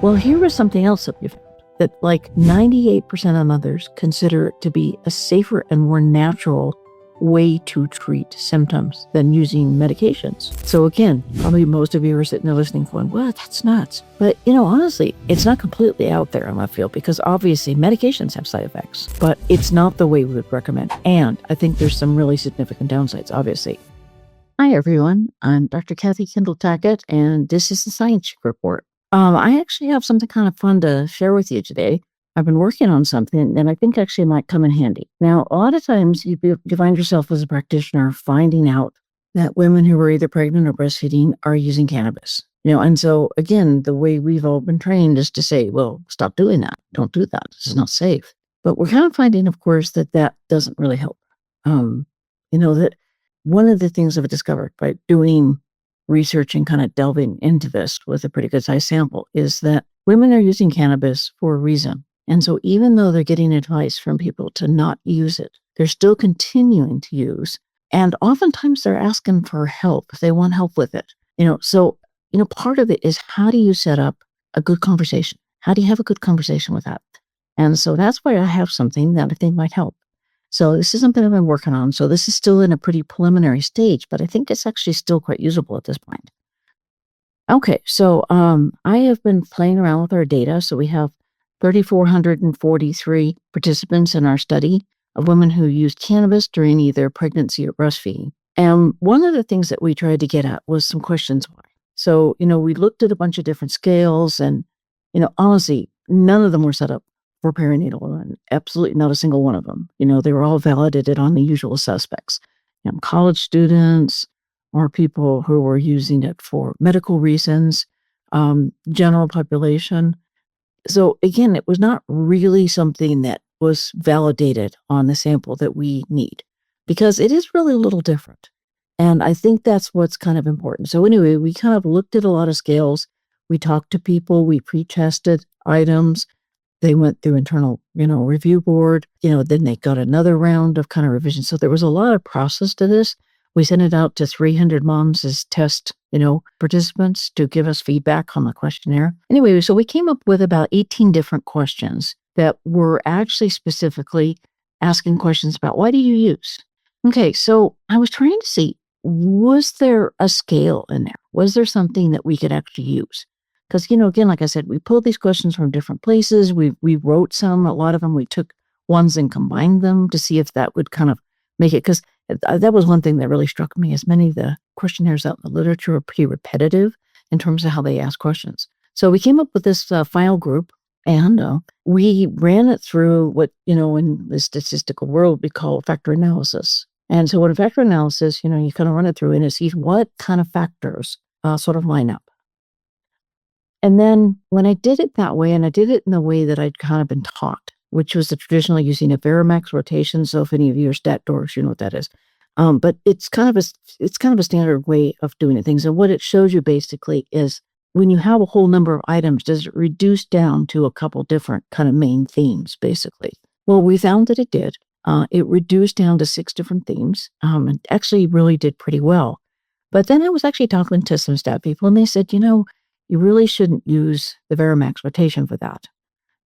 Well, here was something else that we found, that like 98% of mothers consider it to be a safer and more natural way to treat symptoms than using medications. So again, probably most of you are sitting there listening going, well, that's nuts. But honestly, it's not completely out there in left field, because obviously medications have side effects, but it's not the way we would recommend. And I think there's some really significant downsides, obviously. Hi, everyone. I'm Dr. Kathleen Kendall Tackett, and this is the Science Chick Report. I actually have something kind of fun to share with you today. I've been working on something that I think actually might come in handy. Now, a lot of times you find yourself as a practitioner finding out that women who are either pregnant or breastfeeding are using cannabis. And so again, the way we've all been trained is to say, well, stop doing that. Don't do that. This is not safe. But we're kind of finding, of course, that doesn't really help. That one of the things I've discovered by doing research and kind of delving into this with a pretty good size sample is that women are using cannabis for a reason. And so even though they're getting advice from people to not use it, they're still continuing to use. And oftentimes they're asking for help. They want help with it. So part of it is, how do you set up a good conversation? How do you have a good conversation with that? And so that's why I have something that I think might help. So this is something I've been working on. So this is still in a pretty preliminary stage, but I think it's actually still quite usable at this point. Okay, so I have been playing around with our data. So we have 3,443 participants in our study of women who used cannabis during either pregnancy or breastfeeding. And one of the things that we tried to get at was some questions why. So, we looked at a bunch of different scales, and, honestly, none of them were set up for perinatal, and absolutely not a single one of them. They were all validated on the usual suspects. College students, or people who were using it for medical reasons, general population. So again, it was not really something that was validated on the sample that we need, because it is really a little different. And I think that's what's kind of important. So anyway, we kind of looked at a lot of scales. We talked to people, we pre-tested items. They went through internal, review board, then they got another round of kind of revision. So there was a lot of process to this. We sent it out to 300 moms as test, participants to give us feedback on the questionnaire. Anyway, so we came up with about 18 different questions that were actually specifically asking questions about, why do you use? Okay, so I was trying to see, was there a scale in there? Was there something that we could actually use? Because, again, like I said, we pulled these questions from different places. We wrote some, a lot of them, we took ones and combined them to see if that would kind of make it, because that was one thing that really struck me, is many of the questionnaires out in the literature are pretty repetitive in terms of how they ask questions. So we came up with this file group, and we ran it through what, in the statistical world, we call factor analysis. And so in factor analysis, you kind of run it through and see what kind of factors sort of line up. And then when I did it that way, and I did it in the way that I'd kind of been taught, which was the traditional using a Promax rotation. So if any of you are stat dorks, you know what that is. But it's kind of a standard way of doing things. And what it shows you basically is, when you have a whole number of items, does it reduce down to a couple different kind of main themes, basically? Well, we found that it did. It reduced down to 6 different themes, and actually really did pretty well. But then I was actually talking to some stat people, and they said, you really shouldn't use the Promax rotation for that.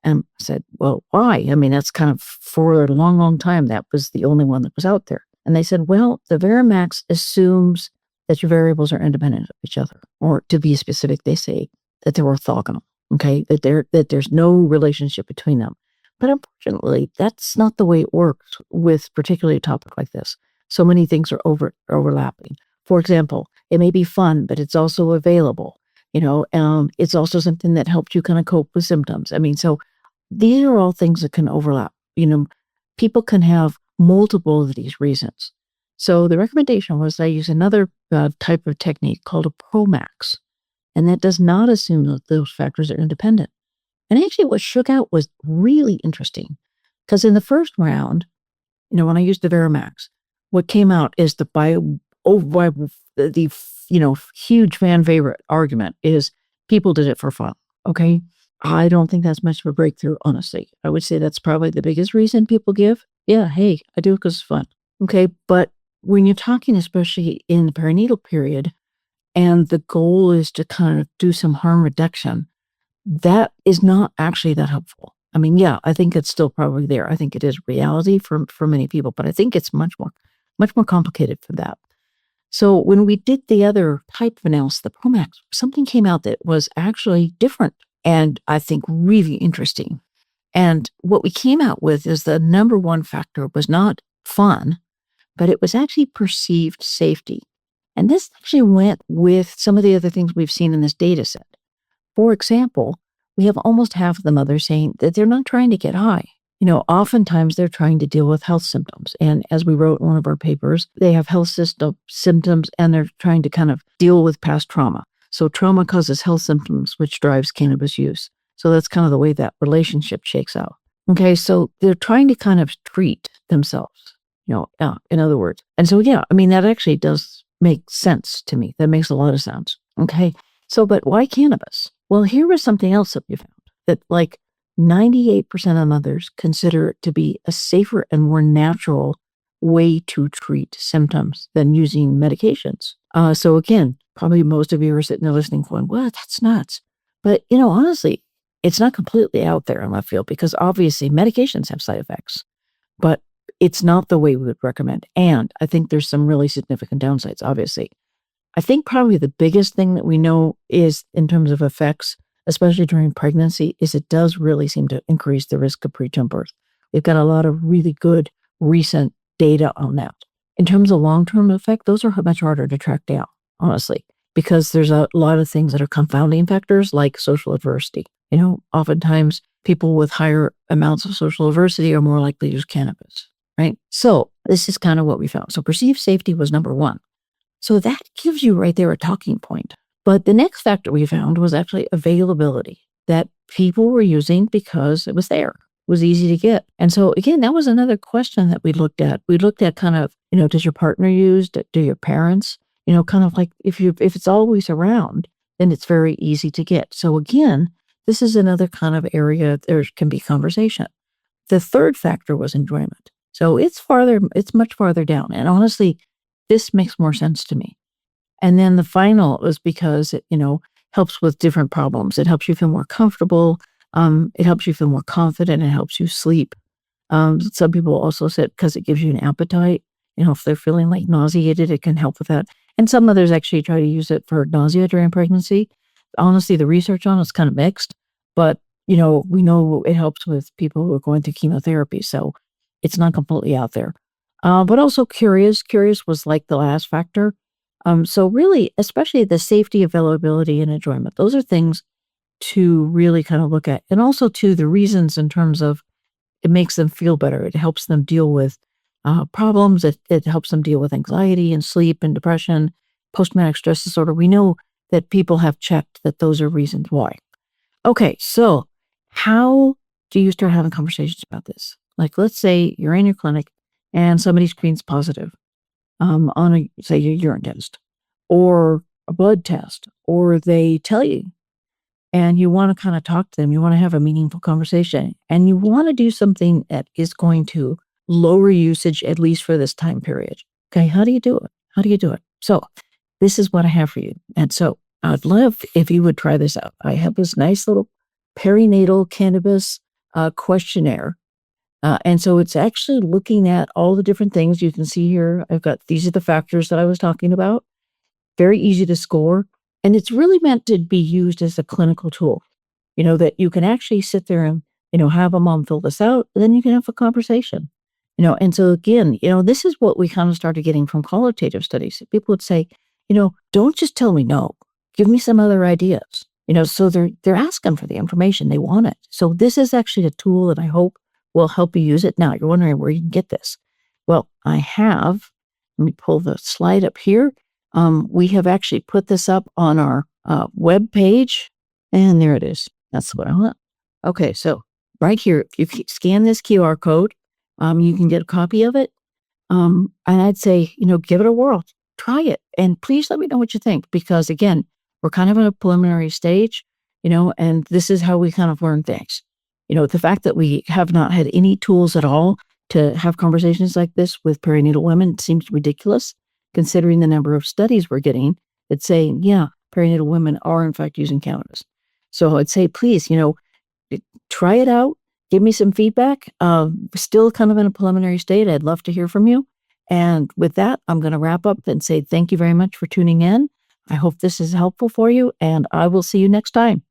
And I said, well, why? I mean, that's kind of, for a long, long time, that was the only one that was out there. And they said, well, the Promax assumes that your variables are independent of each other, or to be specific, they say that they're orthogonal, okay, that there's no relationship between them. But unfortunately, that's not the way it works with particularly a topic like this. So many things are overlapping. For example, it may be fun, but it's also available. It's also something that helps you kind of cope with symptoms. I mean, so these are all things that can overlap. People can have multiple of these reasons. So the recommendation was I use another type of technique called a Promax, and that does not assume that those factors are independent. And actually what shook out was really interesting, because in the first round, when I used the Promax, what came out is the huge fan favorite argument is people did it for fun. Okay. I don't think that's much of a breakthrough, honestly. I would say that's probably the biggest reason people give. Yeah, hey, I do it because it's fun. Okay. But when you're talking, especially in the perinatal period, and the goal is to kind of do some harm reduction, that is not actually that helpful. I mean, yeah, I think it's still probably there. I think it is reality for many people, but I think it's much more complicated for that. So when we did the other type of analysis, the Promax, something came out that was actually different and I think really interesting. And what we came out with is the number one factor was not fun, but it was actually perceived safety. And this actually went with some of the other things we've seen in this data set. For example, we have almost half of the mothers saying that they're not trying to get high. Oftentimes they're trying to deal with health symptoms. And as we wrote in one of our papers, they have health symptoms and they're trying to kind of deal with past trauma. So trauma causes health symptoms, which drives cannabis use. So that's kind of the way that relationship shakes out. Okay, so they're trying to kind of treat themselves, in other words. And so, yeah, I mean, that actually does make sense to me. That makes a lot of sense. Okay, so, but why cannabis? Well, here was something else that we found that like 98% of mothers consider it to be a safer and more natural way to treat symptoms than using medications. So again, probably most of you are sitting there listening going, well, that's nuts. But, honestly, it's not completely out there in left field because obviously medications have side effects, but it's not the way we would recommend. And I think there's some really significant downsides, obviously. I think probably the biggest thing that we know is in terms of effects, especially during pregnancy, is it does really seem to increase the risk of preterm birth. We've got a lot of really good recent data on that. In terms of long-term effect, those are much harder to track down, honestly, because there's a lot of things that are confounding factors like social adversity. Oftentimes people with higher amounts of social adversity are more likely to use cannabis, right? So this is kind of what we found. So perceived safety was number one. So that gives you right there a talking point. But the next factor we found was actually availability, that people were using because it was there, it was easy to get. And so again, that was another question that we looked at. We looked at kind of, does your partner use, do your parents, kind of like if it's always around, then it's very easy to get. So again, this is another kind of area there can be conversation. The third factor was enjoyment. So it's much farther down. And honestly, this makes more sense to me. And then the final was because it, helps with different problems. It helps you feel more comfortable. It helps you feel more confident. It helps you sleep. Some people also said because it gives you an appetite. If they're feeling like nauseated, it can help with that. And some others actually try to use it for nausea during pregnancy. Honestly, the research on it's kind of mixed, but we know it helps with people who are going through chemotherapy. So it's not completely out there. But also curious was like the last factor. So really, especially the safety, availability, and enjoyment, those are things to really kind of look at. And also to the reasons in terms of it makes them feel better. It helps them deal with problems. It helps them deal with anxiety and sleep and depression, post-traumatic stress disorder. We know that people have checked that those are reasons why. Okay, so how do you start having conversations about this? Like, let's say you're in your clinic and somebody screens positive on say, your urine test or a blood test, or they tell you and you want to kind of talk to them, you want to have a meaningful conversation, and you want to do something that is going to lower usage, at least for this time period. Okay, how do you do it? So this is what I have for you. And so I'd love if you would try this out. I have this nice little perinatal cannabis questionnaire. And so it's actually looking at all the different things you can see here. These are the factors that I was talking about. Very easy to score. And it's really meant to be used as a clinical tool, that you can actually sit there and, have a mom fill this out, and then you can have a conversation, And so again, this is what we kind of started getting from qualitative studies. People would say, don't just tell me no, give me some other ideas, so they're asking for the information. They want it. So this is actually a tool that I hope will help you use it. Now you're wondering where you can get this. Well, let me pull the slide up here. We have actually put this up on our web page, and there it is. That's what I want. Okay, so right here, if you scan this QR code, you can get a copy of it. And I'd say, give it a whirl, try it, and please let me know what you think, because again, we're kind of in a preliminary stage, and this is how we kind of learn things. The fact that we have not had any tools at all to have conversations like this with perinatal women seems ridiculous, considering the number of studies we're getting that say, yeah, perinatal women are in fact using cannabis. So I'd say, please, try it out. Give me some feedback. Still kind of in a preliminary state. I'd love to hear from you. And with that, I'm going to wrap up and say thank you very much for tuning in. I hope this is helpful for you, and I will see you next time.